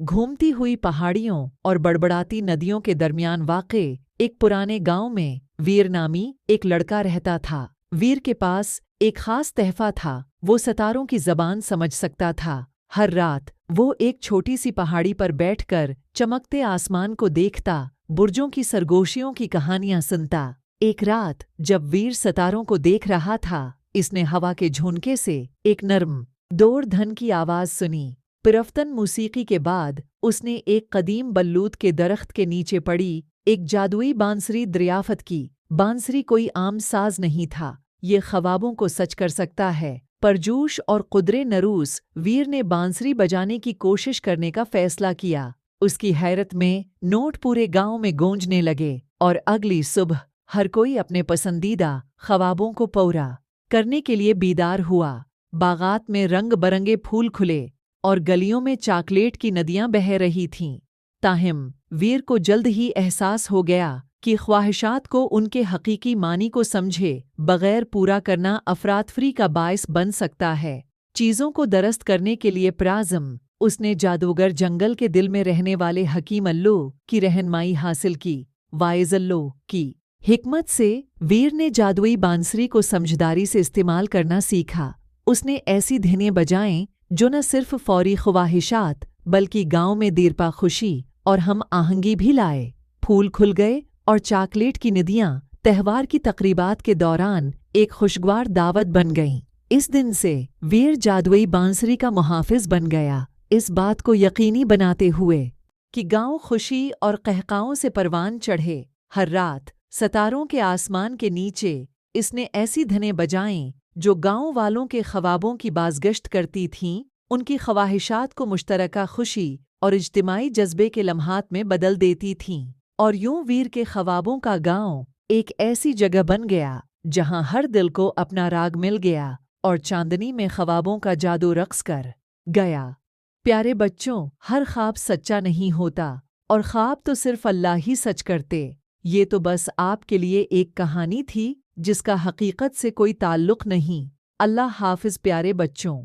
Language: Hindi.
घूमती हुई पहाड़ियों और बड़बड़ाती नदियों के दरमियान वाक़े एक पुराने गांव में वीर नामी एक लड़का रहता था। वीर के पास एक खास तहफ़ा था, वो सितारों की ज़बान समझ सकता था। हर रात वो एक छोटी सी पहाड़ी पर बैठकर चमकते आसमान को देखता, बुर्जों की सरगोशियों की कहानियां सुनता। एक रात जब वीर सितारों को देख रहा था, इसने हवा के झोंके से एक नर्म दौड़ धन की आवाज़ सुनी। पिरफ्तन मौसीकी के बाद उसने एक कदीम बल्लूद के दरख्त के नीचे पड़ी एक जादुई बांसुरी दरियाफ़त की। बांसुरी कोई आम साज नहीं था, ये ख्वाबों को सच कर सकता है। परजोश और कुदरे नरूस वीर ने बांसुरी बजाने की कोशिश करने का फैसला किया। उसकी हैरत में नोट पूरे गांव में गूंजने लगे और अगली सुबह हर कोई अपने पसंदीदा ख्वाबों को पूरा करने के लिए बीदार हुआ। बागात में रंग बरंगे फूल खुले और गलियों में चॉकलेट की नदियां बह रही थीं। ताहिम वीर को जल्द ही एहसास हो गया कि ख्वाहिशात को उनके हकीकी मानी को समझे बगैर पूरा करना अफरातफरी का बायस बन सकता है। चीज़ों को दरस्त करने के लिए प्राज़म उसने जादूगर जंगल के दिल में रहने वाले हकीम अल्लो की रहनुमाई हासिल की। वाइज़ अल्लो की हिकमत से वीर ने जादुई बांसुरी को समझदारी से इस्तेमाल करना सीखा। उसने ऐसी धुनें बजाएं जो न सिर्फ फौरी ख्वाहिशात बल्कि गांव में देरपा खुशी और हम आहंगी भी लाए। फूल खुल गए और चॉकलेट की नदियां त्यौहार की तकरीबात के दौरान एक खुशगवार दावत बन गईं। इस दिन से वीर जादुई बांसुरी का मुहाफिज बन गया, इस बात को यकीनी बनाते हुए कि गांव खुशी और कहकाओं से परवान चढ़े। हर रात सितारों के आसमान के नीचे इसने ऐसी धुनें बजाईं जो गांव वालों के ख्वाबों की बाज़गश्त करती थीं, उनकी ख्वाहिशात को मुश्तरका खुशी और इज्तिमाई जज्बे के लम्हात में बदल देती थीं। और यूं वीर के ख्वाबों का गांव एक ऐसी जगह बन गया जहां हर दिल को अपना राग मिल गया और चांदनी में ख्वाबों का जादू रक्स कर गया। प्यारे बच्चों, हर ख्वाब सच्चा नहीं होता और ख्वाब तो सिर्फ अल्लाह ही सच करते। ये तो बस आपके लिए एक कहानी थी जिसका हकीकत से कोई ताल्लुक़ नहीं। अल्लाह हाफ़िज़ प्यारे बच्चों।